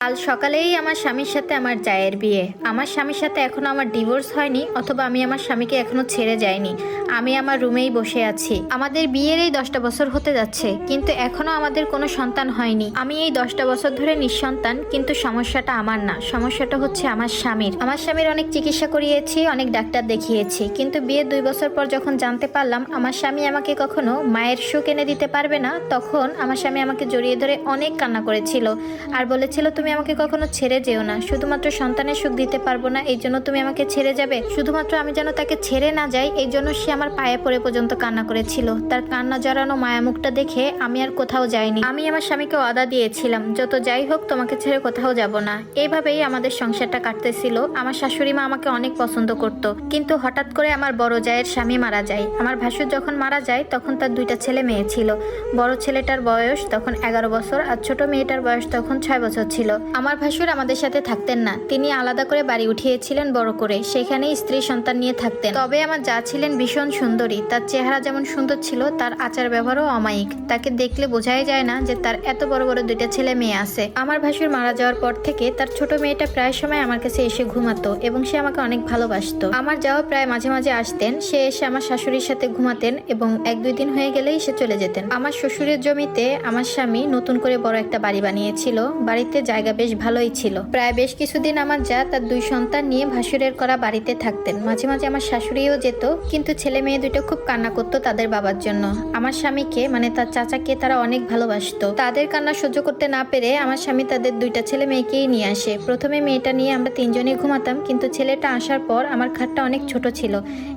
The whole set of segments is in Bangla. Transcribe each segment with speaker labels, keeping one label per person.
Speaker 1: কাল সকালেই আমার স্বামীর সাথে আমার জায়ের বিয়ে। আমার স্বামীর সাথে এখনো আমার ডিভোর্স হয়নি, অথবা আমি আমার স্বামীকে এখনো ছেড়ে যাইনি। আমি আমার রুমেই বসে আছি। আমাদের বিয়ের এই 10টা বছর হতে যাচ্ছে, কিন্তু এখনো আমাদের কোনো সন্তান হয়নি। আমি এই 10টা বছর ধরে নিঃসন্তান, কিন্তু সমস্যাটা আমার না, সমস্যাটা হচ্ছে আমার স্বামীর। আমার স্বামীর অনেক চিকিৎসা করিয়েছি, অনেক ডাক্তার দেখিয়েছি, কিন্তু বিয়ের 2 বছর পর যখন জানতে পারলাম আমার স্বামী আমাকে কখনো মায়ের সুখ এনে দিতে পারবে না, তখন আমার স্বামী আমাকে জড়িয়ে ধরে অনেক কান্না করেছিল আর বলেছিল, তুমি আমাকে কখনো ছেড়ে যেও না, শুধুমাত্র সন্তানের সুখ দিতে পারবো না এই জন্য তুমি আমাকে ছেড়ে যাবে। শুধুমাত্র আমি যেন তাকে ছেড়ে না যাই এই জন্য সে আমার পায়ে পড়ে পর্যন্ত কান্না করেছিল। তার কান্না জড়ানো মায়ামুখটা দেখে আমি আর কোথাও যাইনি। আমি আমার স্বামীকে ওয়াদা দিয়েছিলাম, যত যাই হোক তোমাকে ছেড়ে কোথাও যাব না। এইভাবেই আমাদের সংসারটা কাটতেছিল। আমার শাশুড়ি মা আমাকে অনেক পছন্দ করত, কিন্তু হঠাৎ করে আমার বড় জায়ের স্বামী মারা যায়। আমার ভাসুর যখন মারা যায় তখন তার 2টা ছেলে মেয়ে ছিল। বড় ছেলেটার বয়স তখন 11 বছর আর ছোট মেয়েটার বয়স তখন 6 বছর ছিল। আমার ভাসুর আমাদের সাথে থাকতেন না, তিনি আলাদা করে বাড়ি উঠিয়েছিলেন বড় করে, সেখানেই স্ত্রী সন্তান নিয়ে থাকতেন। তবে আমার যা ছিলেন ভীষণ সুন্দরী, তার চেহারা যেমন সুন্দর ছিল তার আচার ব্যবহারও অমায়িক। তাকে দেখলে বোঝাই যায় না যে তার এত বড় বড় 2টা ছেলে মেয়ে আছে। আমার ভাসুর মারা যাওয়ার পর থেকে তার ছোট মেয়েটা প্রায় সময় আমার কাছে এসে ঘুমাতো এবং সে আমাকে অনেক ভালোবাসতো। আমার যাওয়া প্রায় মাঝে মাঝে আসতেন, সে এসে আমার শাশুড়ির সাথে ঘুমাতেন এবং 1-2 দিন হয়ে গেলেই সে চলে যেতেন। আমার শ্বশুরের জমিতে আমার স্বামী নতুন করে বড় একটা বাড়ি বানিয়েছিল। বাড়িতে জায়গা বেশ ভালোই ছিল। প্রায় বেশ কিছুদিন আমার যা তার 2 সন্তান নিয়ে ভাসুরের করা বাড়িতে থাকতেন। মাঝে মাঝে আমার শাশুড়িও যেত, কিন্তু ছেলে মেয়ে 2টো খুব কান্না করতো তাদের বাবার জন্য। আমার স্বামীকে মানে তার চাচাকে তারা অনেক ভালোবাসতো। তাদের কান্না সহ্য করতে না পেরে আমার স্বামী তাদের 2টা ছেলে মেয়েকেই নিয়ে আসে। প্রথমে মেয়েটা নিয়ে আমরা 3 জনই ঘুমাতাম, কিন্তু ছেলেটা আসার পর আমার খাটটা অনেক ছোট ছিল,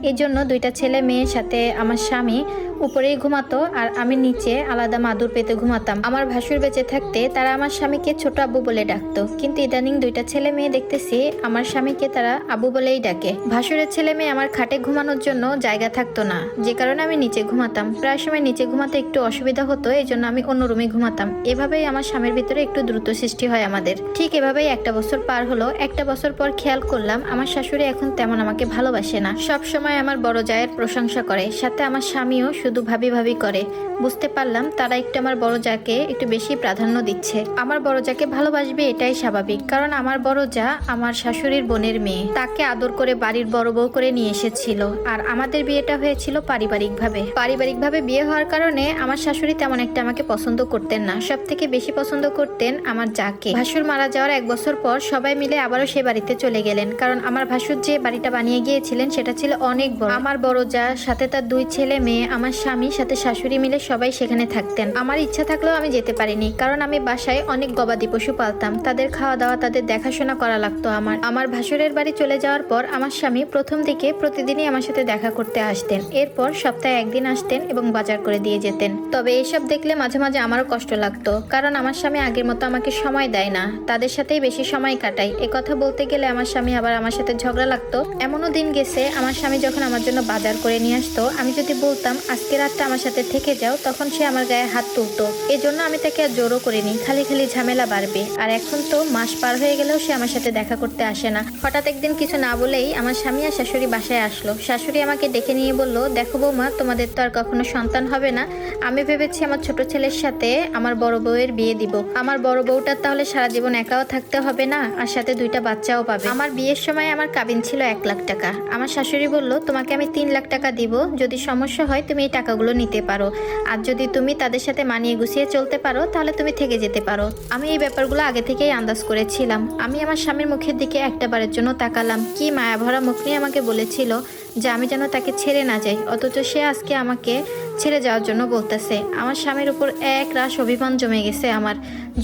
Speaker 1: এই জন্য 2টা ছেলে মেয়ের সাথে আমার স্বামী উপরেই ঘুমাতো আর আমি নিচে আলাদা মাদুর পেতে ঘুমাতাম। আমার ভাসুর বেঁচে থাকতে তারা আমার স্বামীকে ছোট আব্বু বলে ডাকতো, কিন্তু ইদানিং 2টা ছেলে মেয়ে দেখতেছি আমার স্বামীকে তারা আব্বু বলেই ডাকে। ভাসুরের ছেলে মেয়ে আমার খাটে ঘুমানোর জন্য জায়গা থাকতো না, যে কারণে আমি নিচে ঘুমাতাম। প্রায় সময় নিচে ঘুমাতে একটু অসুবিধা হতো, এই জন্য আমি অন্য রুমে ঘুমাতাম। এভাবেই আমার স্বামীর ভিতরে একটু দ্রুত সৃষ্টি হয় আমাদের। ঠিক এভাবেই 1টা বছর পার হলো। 1টা বছর পর খেয়াল করলাম আমার শাশুড়ি এখন তেমন আমাকে ভালোবাসে না। সব সময় আমার বড় জায়ের প্রশংসা করে, সাথে আমার স্বামীও শুধু ভাবি ভাবি করে। বুঝতে পারলাম তারা একটু আমার বড় জাকে একটু বেশি প্রাধান্য দিচ্ছে। আমার বড় জাকে ভালোবাসবে এটাই স্বাভাবিক, কারণ আমার বড় যা আমার শাশুড়ির বোনের মেয়ে, তাকে আদর করে বাড়ির বড় বউ করে নিয়ে এসেছিল। আর আমাদের বিয়েটা হয়েছিল পারিবারিকভাবে বিয়ে হওয়ার কারণে আমার শাশুড়ি তেমন একটা আমাকে পছন্দ করতেন না, সব থেকে বেশি পছন্দ করতেন আমার জাকে। ভাসুর মারা যাওয়ার 1 বছর পর সবাই মিলে আবারও সে বাড়িতে চলে গেলেন, কারণ আমার ভাসুর যে বাড়িটা বানিয়ে গিয়েছিলেন সেটা ছিল অনেক বড়। আমার বড় যা সাথে তার 2 ছেলে মেয়ে, আমার স্বামী সাথে শাশুড়ি মিলে সবাই সেখানে থাকতেন। আমার ইচ্ছা থাকলেও আমি যেতে পারিনি, কারণ আমি বাসায় অনেক গবাদি পশু পালতাম, তাদের খাওয়া দাওয়া তাদের দেখাশোনা করা লাগতো। আমার ভাসুরের বাড়ি চলে যাওয়ার পর আমার স্বামী প্রথম দিকে প্রতিদিনই আমার সাথে দেখা করতে আসতেন, এরপর সপ্তাহে 1 দিন আসতেন এবং বাজার করে দিয়ে যেতেন। তবে এসব দেখলে মাঝে মাঝে আমারও কষ্ট লাগতো, কারণ আমার স্বামী আগের মতো আমাকে সময় দেয় না, তাদের সাথেই বেশি সময় কাটাই। কথা বলতে গেলে আমার স্বামী আবার আমার সাথে ঝগড়া লাগতো। এমনও দিন গেছে আমার স্বামী যখন আমার জন্য বাজার করে নিয়ে আসতো, আমি যদি বলতাম আজকে রাতটা আমার সাথে থেকে যাও, তখন সে আমার গায়ে হাত তুলতো। এজন্য আমি তাকে আর জোরও করিনি, খালি ঝামেলা বাড়বে। আর এখন তো মাস পার হয়ে গেলেও সে আমার সাথে দেখা করতে আসে না। হঠাৎ একদিন কিছু না বলেই আমার স্বামী আর শাশুড়ি বাসায় আসলো। শাশুড়ি আমাকে ডেকে নিয়ে বলল, দেখো বৌমা, তোমাদের তো আর কখনো সন্তান হবে না, আমি ভেবেছি আমার ছোট ছেলের সাথে আমার বড় বউয়ের বিয়ে দিব। আমার বড় বউটার তাহলে সারা জীবন একাও থাকতে হবে না, আর সাথে 2টা বাচ্চাও পাবে। আমার বিয়ের সময় আমার কাবিন ছিল 1 লাখ টাকা। আমার শাশুড়ি বলল, তোমাকে আমি 3 লাখ টাকা দিব, যদি সমস্যা হয় তুমি এই টাকাগুলো নিতে পারো, আর যদি তুমি তাদের সাথে মানিয়ে গুছিয়ে চলতে পারো তাহলে তুমি থেকে যেতে পারো। আমি এই ব্যাপারগুলো আগে থেকেই আন্দাজ করেছিলাম। আমি আমার স্বামীর মুখের দিকে একটাবারের জন্য তাকালাম, কি মায়াভরা মুখ নিয়ে আমাকে বলেছিল যে আমি যেন তাকে ছেড়ে না যাই, অথচ সে আজকে আমাকে ছেড়ে যাওয়ার জন্য বলতেছে। আমার স্বামীর উপর এক রাশ অভিমান জমে গেছে আমার।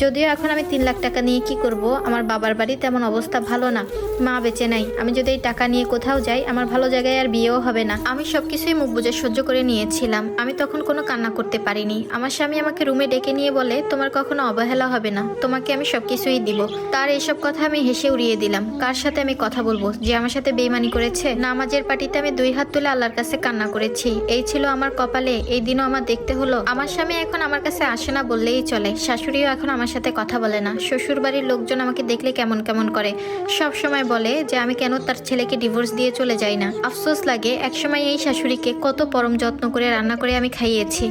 Speaker 1: যদিও এখন আমি 3 লাখ টাকা নিয়ে কি করব, আমার বাবার বাড়ি তেমন অবস্থা ভালো না, মা বেঁচে নাই। আমি যদি এই টাকা নিয়ে কোথাও যাই আমার ভালো জায়গায় আর বিয়েও হবে না। আমি সবকিছুই মুখ বুজে সহ্য করে নিয়েছিলাম, আমি তখন কোনো কান্না করতে পারিনি। আমার স্বামী আমাকে রুমে ডেকে নিয়ে বলে, তোমার কখনো অবহেলা হবে না, তোমাকে আমি সবকিছুই দিব। তার এইসব কথা আমি হেসে উড়িয়ে দিলাম। কার সাথে আমি কথা বলবো যে আমার সাথে বেইমানি করেছে? নামাজের পাটিতে আমি 2 হাত তুলে আল্লাহর কাছে কান্না করেছি, এই ছিল আমার কপালে, এই দিনও আমার দেখতে হলো। আমার স্বামী এখন আমার কাছে আসে না বললেই চলে, শাশুড়িও এখন আমার সাথে কথা বলে না। শ্বশুর বাড়ির লোকজন আমাকে দেখলে কেমন কেমন করে, সব সময় বলে যে আমি কেন তার ছেলেকে ডিভোর্স দিয়ে চলে যাই না। আফসোস লাগে, একসময় এই শাশুড়িকে কত পরম যত্ন করে রান্না করে আমি খাইয়েছি।